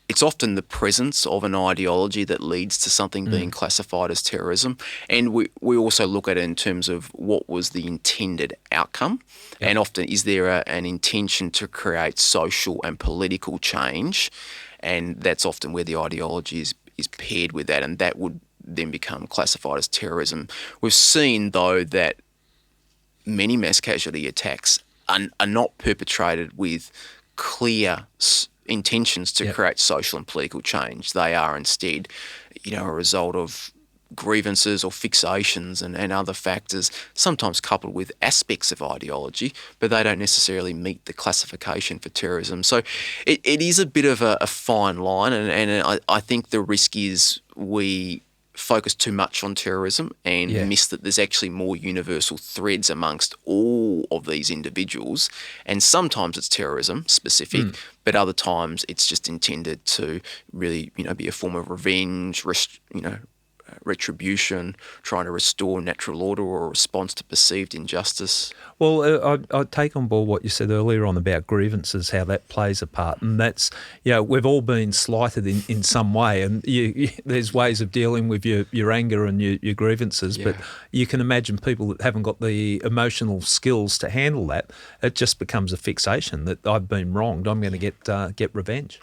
it's often the presence of an ideology that leads to something being classified as terrorism. And we also look at it in terms of what was the intended outcome. Yep. And often is there an intention to create social and political change? And that's often where the ideology is paired with that, and that would then become classified as terrorism. We've seen, though, that many mass casualty attacks are not perpetrated with clear intentions to create social and political change. They are instead, a result of grievances or fixations and other factors, sometimes coupled with aspects of ideology, but they don't necessarily meet the classification for terrorism. So it is a bit of a fine line, and I think the risk is we focus too much on terrorism and miss that there's actually more universal threads amongst all of these individuals. And sometimes it's terrorism specific, but other times it's just intended to really, be a form of revenge, retribution, trying to restore natural order or a response to perceived injustice. Well, I take on board what you said earlier on about grievances, how that plays a part, and that's, we've all been slighted in some way, and there's ways of dealing with your anger and your grievances, but you can imagine people that haven't got the emotional skills to handle that. It just becomes a fixation that I've been wronged, I'm going to get revenge.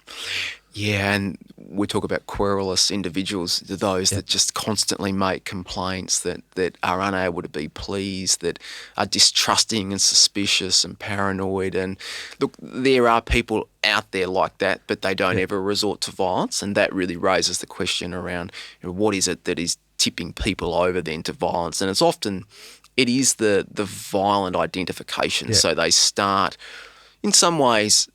Yeah, and we talk about querulous individuals, those that just constantly make complaints, that are unable to be pleased, that are distrusting and suspicious and paranoid. And look, there are people out there like that, but they don't ever resort to violence, and that really raises the question around what is it that is tipping people over then to violence. And it is the violent identification. So they start, in some ways,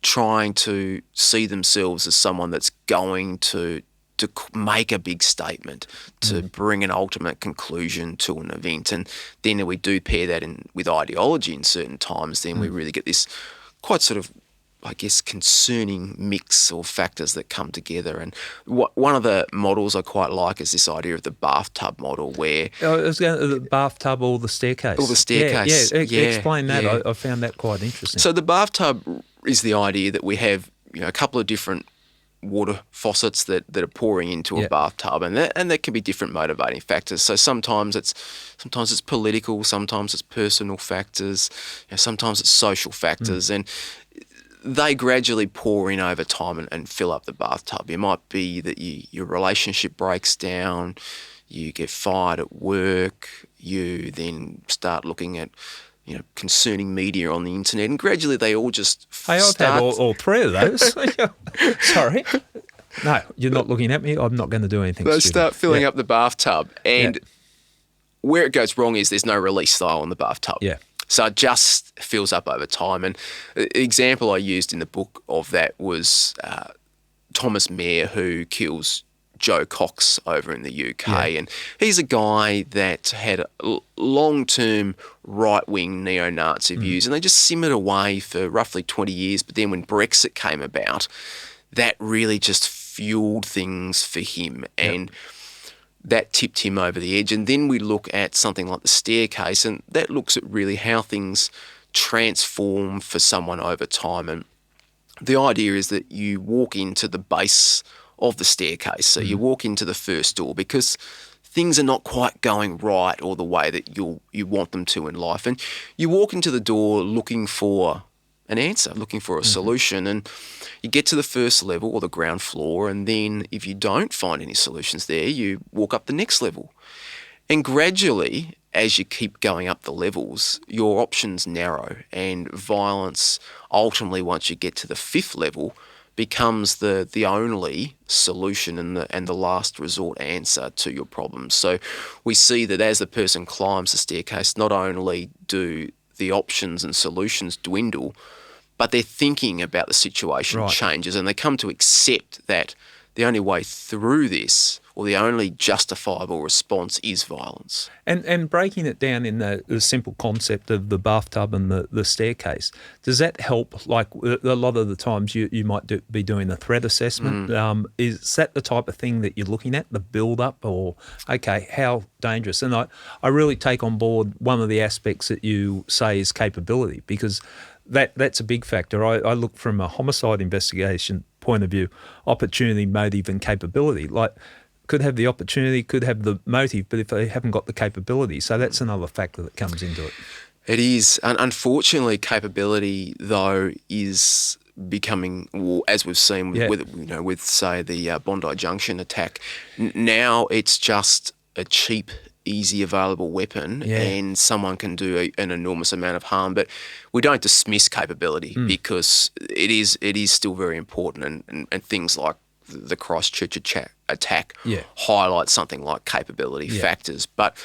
trying to see themselves as someone that's going to make a big statement, to bring an ultimate conclusion to an event. And then we do pair that in with ideology in certain times, then we really get this quite sort of, I guess, concerning mix of factors that come together. And one of the models I quite like is this idea of the bathtub model, where... the bathtub or the staircase. Or the staircase. Explain that. I found that quite interesting. So the bathtub is the idea that we have, a couple of different water faucets that are pouring into a bathtub, and that can be different motivating factors. So sometimes it's political, sometimes it's personal factors, sometimes it's social factors, and they gradually pour in over time and fill up the bathtub. It might be that your relationship breaks down, you get fired at work, you then start looking at concerning media on the internet, and gradually they all just I've had all three of those. Sorry. No, you're not looking at me. I'm not going to do anything They stupid. start filling up the bathtub, and where it goes wrong is there's no release style in the bathtub. Yeah. So it just fills up over time. And the example I used in the book of that was Thomas Mayer, who kills Joe Cox over in the UK. And he's a guy that had long-term right-wing neo-Nazi views, and they just simmered away for roughly 20 years. But then when Brexit came about, that really just fueled things for him, and that tipped him over the edge. And then we look at something like The Staircase, and that looks at really how things transform for someone over time. And the idea is that you walk into the base of the staircase. So you walk into the first door because things are not quite going right or the way that you want them to in life. And you walk into the door looking for an answer, looking for a solution. And you get to the first level or the ground floor, and then if you don't find any solutions there, you walk up the next level. And gradually, as you keep going up the levels, your options narrow, and violence ultimately, once you get to the fifth level, becomes the only solution and the last resort answer to your problems. So we see that as the person climbs the staircase, not only do the options and solutions dwindle, but their thinking about the situation changes, and they come to accept that the only way through this, or the only justifiable response, is violence. And breaking it down in the simple concept of the bathtub and the staircase, does that help? Like a lot of the times you might be doing a threat assessment. Is that the type of thing that you're looking at, the build-up, or, okay, how dangerous? And I really take on board one of the aspects that you say is capability, because that's a big factor. I look from a homicide investigation point of view, opportunity, motive and capability. Like, could have the opportunity, could have the motive, but if they haven't got the capability. So that's another factor that comes into it. It is. And unfortunately, capability, though, is becoming, well, as we've seen with say, the Bondi Junction attack, now it's just a cheap, easy available weapon, and someone can do an enormous amount of harm. But we don't dismiss capability because it is still very important, and things like the Christchurch attack highlight something like capability factors. But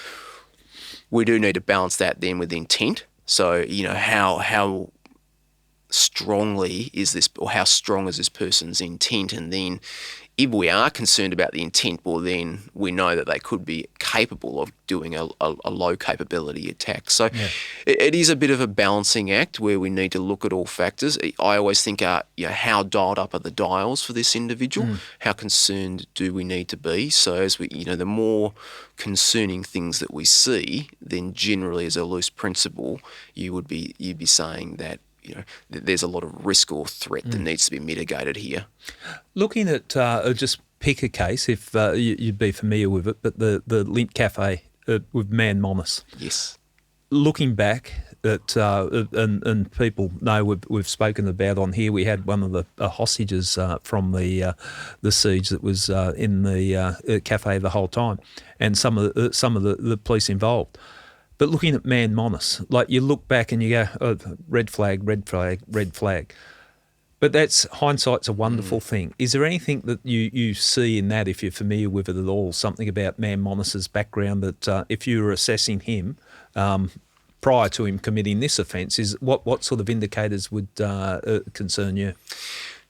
we do need to balance that then with intent. So, how strongly is this, or how strong is this person's intent? And then if we are concerned about the intent, well, then we know that they could be capable of doing a low capability attack. So it is a bit of a balancing act where we need to look at all factors. I always think, how dialed up are the dials for this individual? How concerned do we need to be? So as we, the more concerning things that we see, then generally as a loose principle, you'd be saying that, there's a lot of risk or threat that needs to be mitigated here. Looking at, just pick a case, if you'd be familiar with it, but the Lint Cafe with Man Monis. Yes. Looking back at, and people know we've spoken about on here, we had one of the hostages from the siege that was in the cafe the whole time, and some of the police involved. But looking at Man Monis, like, you look back and you go, oh, red flag, red flag, red flag. But hindsight's a wonderful thing. Is there anything that you see in that, if you're familiar with it at all, something about Man Monis's background that if you were assessing him prior to him committing this offence, is what sort of indicators would concern you?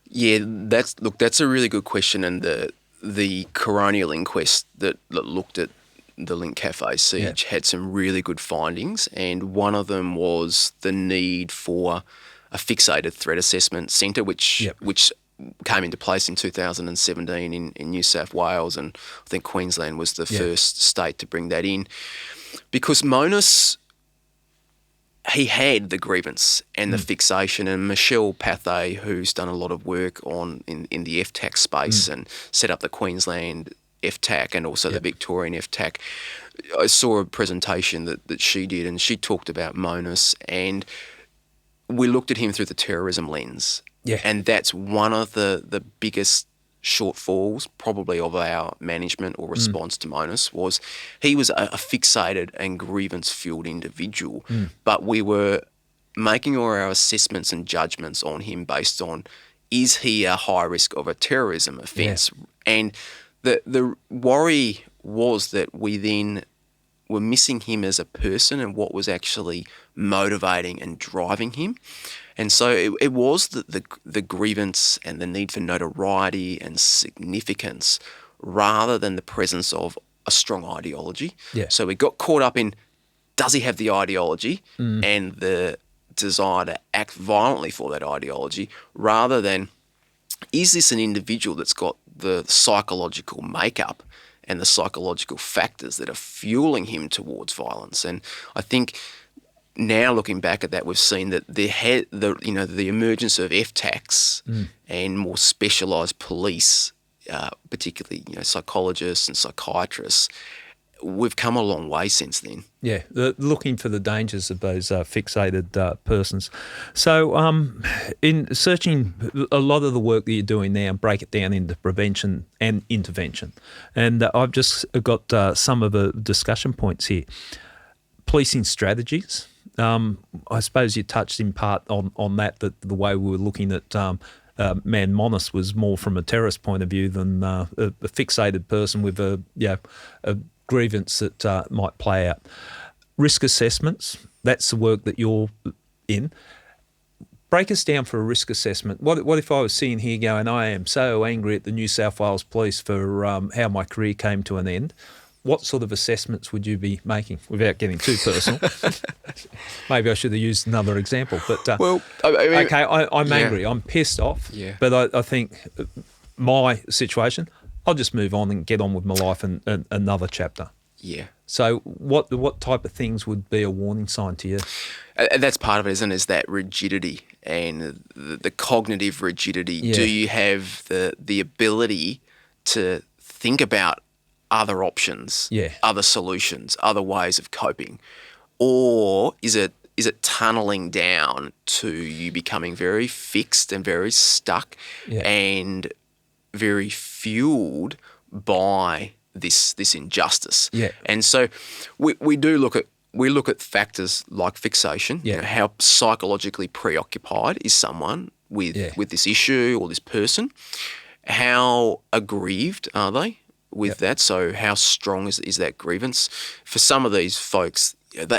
Yeah, that's a really good question, and the coronial inquest that looked at the Lint Cafe siege had some really good findings, and one of them was the need for a fixated threat assessment centre, which came into place in 2017 in New South Wales, and I think Queensland was the first state to bring that in, because Monis he had the grievance and the fixation, and Michelle Pathé, who's done a lot of work in the FTAC space and set up the Queensland FTAC and also the Victorian FTAC. I saw a presentation that she did, and she talked about Monis, and we looked at him through the terrorism lens. Yeah. And that's one of the biggest shortfalls probably of our management or response to Monis was he was a fixated and grievance-fueled individual, but we were making all our assessments and judgments on him based on, is he a high risk of a terrorism offence? Yeah. And the worry was that we then were missing him as a person and what was actually motivating and driving him. And so it was the grievance and the need for notoriety and significance rather than the presence of a strong ideology. Yeah. So we got caught up in, does he have the ideology and the desire to act violently for that ideology, rather than, is this an individual that's got the psychological makeup and the psychological factors that are fueling him towards violence? And I think now looking back at that, we've seen that the emergence of FTACs and more specialised police, particularly psychologists and psychiatrists, we've come a long way since then. Yeah, looking for the dangers of those fixated persons. So in searching a lot of the work that you're doing now, break it down into prevention and intervention. And I've just got some of the discussion points here. Policing strategies. I suppose you touched in part on that the way we were looking at Man Monis was more from a terrorist point of view than a fixated person with a grievance that might play out. Risk assessments, that's the work that you're in. Break us down for a risk assessment. What if I was sitting here going, I am so angry at the New South Wales Police for how my career came to an end? What sort of assessments would you be making without getting too personal? Maybe I should have used another example. But I'm angry. I'm pissed off. Yeah. But I think my situation, I'll just move on and get on with my life and another chapter. Yeah. So what type of things would be a warning sign to you? And that's part of it, isn't it? Is that rigidity and the cognitive rigidity. Yeah. Do you have the ability to think about other options, other solutions, other ways of coping? Or is it tunneling down to you becoming very fixed and very stuck and very fueled by this injustice? Yeah. And so we look at factors like fixation, how psychologically preoccupied is someone with this issue or this person, how aggrieved are they with that, so how strong is that grievance? For some of these folks,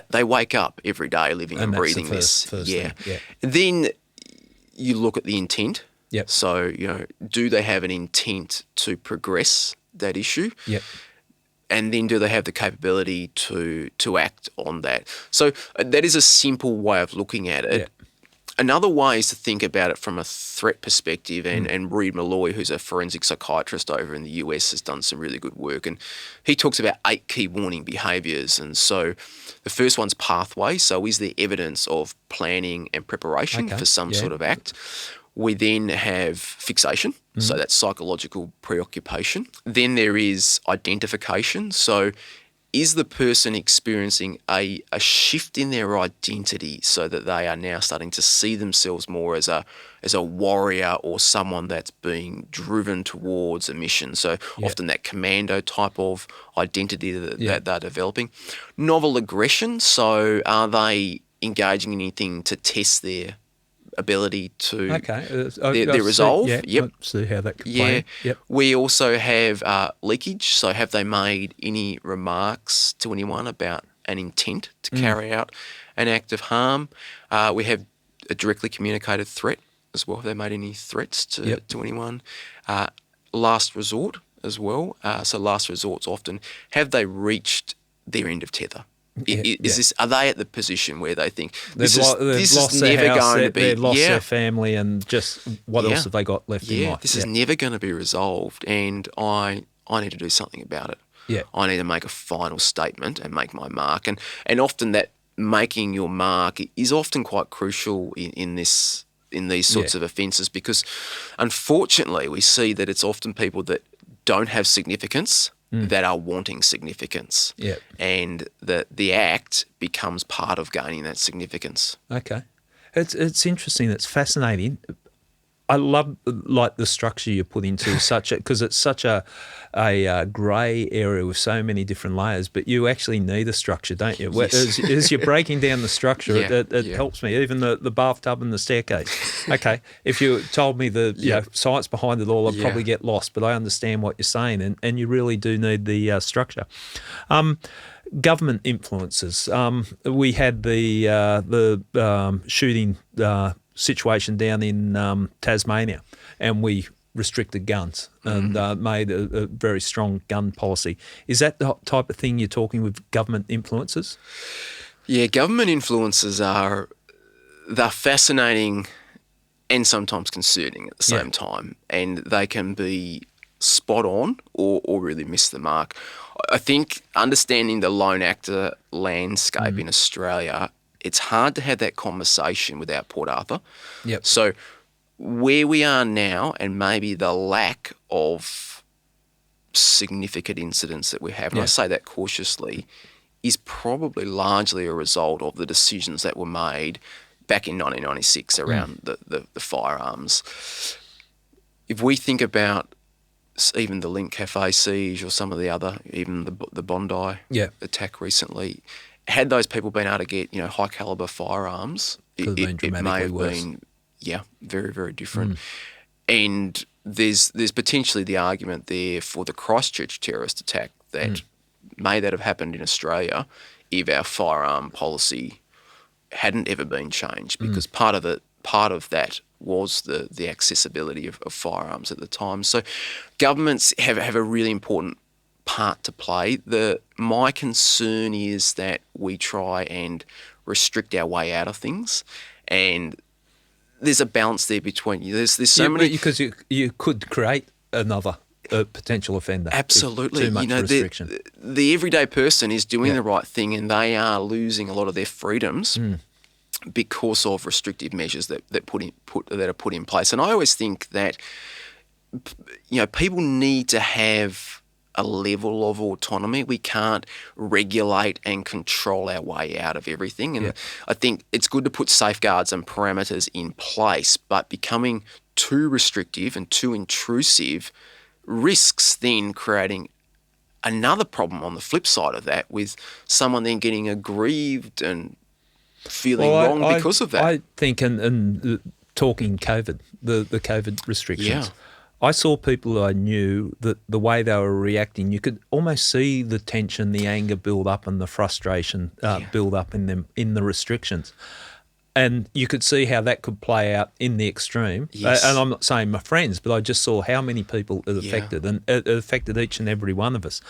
they wake up every day living and breathing this. First thing. Then you look at the intent. Yep. So, do they have an intent to progress that issue? Yep. And then do they have the capability to act on that? So that is a simple way of looking at it. Yep. Another way is to think about it from a threat perspective, and Reid Malloy, who's a forensic psychiatrist over in the US, has done some really good work, and he talks about 8 key warning behaviours. And so the first one's pathway. So is there evidence of planning and preparation for some sort of act? We then have fixation, so that's psychological preoccupation. Then there is identification. So is the person experiencing a shift in their identity so that they are now starting to see themselves more as a warrior or someone that's being driven towards a mission? So often that commando type of identity that they're developing. Novel aggression. So are they engaging in anything to test their ability to their resolve? Yep. See how that could play. Yep. We also have leakage. So have they made any remarks to anyone about an intent to carry out an act of harm? We have a directly communicated threat as well. Have they made any threats to anyone? Last resort as well. So last resort's often, have they reached their end of tether? Are they at the position where they think this is never going to be? They've lost their family, and just what else have they got left in life? This is never going to be resolved, and I need to do something about it. Yeah. I need to make a final statement and make my mark, and often that making your mark is often quite crucial in these sorts of offences, because unfortunately we see that it's often people that don't have significance that are wanting significance, and that the act becomes part of gaining that significance. Okay. It's interesting. It's fascinating. I love like the structure you put into because it's such a grey area with so many different layers. But you actually need a structure, don't you? Yes. As you're breaking down the structure, it Yeah. helps me. Even the bathtub and the staircase. Okay, if you told me the science behind it all, I'd probably get lost. But I understand what you're saying, and you really do need the structure. Government influences. We had the shooting situation down in Tasmania, and we restricted guns and made a very strong gun policy. Is that the type of thing you're talking with government influences? Yeah, government influences they're fascinating and sometimes concerning at the same time, and they can be spot on or really miss the mark. I think understanding the lone actor landscape in Australia, it's hard to have that conversation without Port Arthur. Yep. So where we are now, and maybe the lack of significant incidents that we have, and I say that cautiously, is probably largely a result of the decisions that were made back in 1996 around the firearms. If we think about even the Link Cafe siege or some of the other, even the Bondi attack recently, had those people been able to get high caliber firearms, it may have been very, very different. And there's potentially the argument there for the Christchurch terrorist attack that may that have happened in Australia if our firearm policy hadn't ever been changed, because part of that was the accessibility of firearms at the time. So governments have a really important part to play. My concern is that we try and restrict our way out of things, and there's a balance there between you. There's so many, because you could create another potential offender. Absolutely. Too much restriction. The everyday person is doing the right thing, and they are losing a lot of their freedoms because of restrictive measures that are put in place. And I always think that people need to have a level of autonomy. We can't regulate and control our way out of everything. And I think it's good to put safeguards and parameters in place, but becoming too restrictive and too intrusive risks then creating another problem on the flip side of that, with someone then getting aggrieved and feeling wrong because of that. I think, and talking COVID, the COVID restrictions, I saw people I knew that the way they were reacting, you could almost see the tension, the anger build up, and the frustration build up in them in the restrictions. And you could see how that could play out in the extreme. Yes. And I'm not saying my friends, but I just saw how many people it affected, and it affected each and every one of us.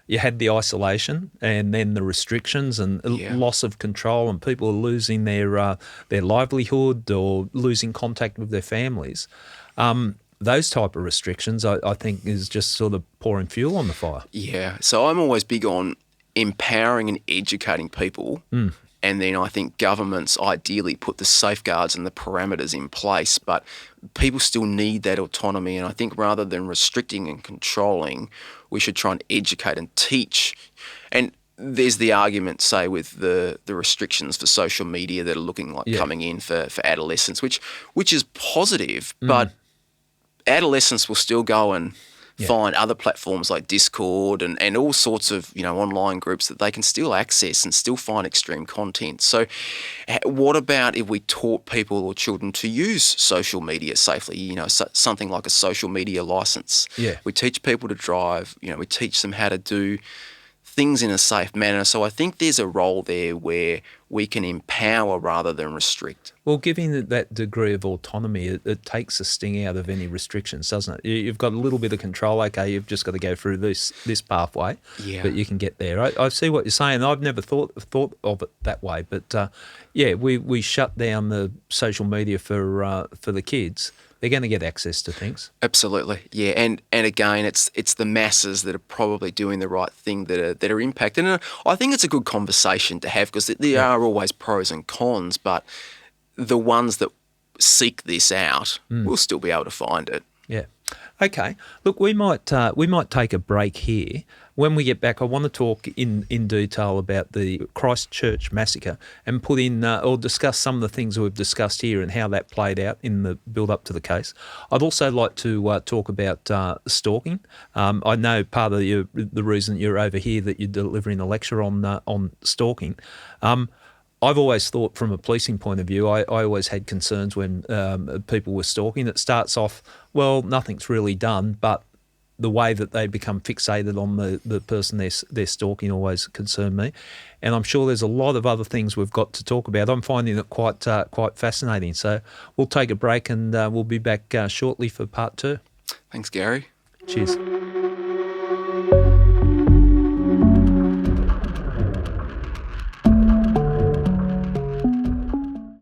You had the isolation and then the restrictions and loss of control, and people are losing their livelihood or losing contact with their families. Those type of restrictions, I think, is just sort of pouring fuel on the fire. Yeah. So I'm always big on empowering and educating people. And then I think governments ideally put the safeguards and the parameters in place, but people still need that autonomy. And I think rather than restricting and controlling, we should try and educate and teach. And there's the argument, say, with the restrictions for social media that are looking like coming in for adolescents, which is positive, but adolescents will still go and find other platforms like Discord and all sorts of online groups that they can still access and still find extreme content. So what about if we taught people or children to use social media safely, something like a social media license? We teach people to drive, we teach them how to do things in a safe manner. So I think there's a role there where we can empower rather than restrict. Well, giving that degree of autonomy, it takes the sting out of any restrictions, doesn't it? You've got a little bit of control. Okay, you've just got to go through this pathway, but you can get there. I see what you're saying. I've never thought of it that way, but we shut down the social media for the kids. They're going to get access to things. Absolutely, yeah, and again, it's the masses that are probably doing the right thing that are impacted. And I think it's a good conversation to have because there are always pros and cons, but the ones that seek this out will still be able to find it. Yeah. Okay. Look, we might take a break here. When we get back, I want to talk in detail about the Christchurch massacre and put in or discuss some of the things we've discussed here and how that played out in the build up to the case. I'd also like to talk about stalking. I know part of the reason you're over here that you're delivering a lecture on stalking. I've always thought from a policing point of view, I always had concerns when people were stalking. It starts off, well, nothing's really done, but the way that they become fixated on the person they're stalking always concerned me. And I'm sure there's a lot of other things we've got to talk about. I'm finding it quite fascinating. So we'll take a break and we'll be back shortly for part 2. Thanks, Gary. Cheers.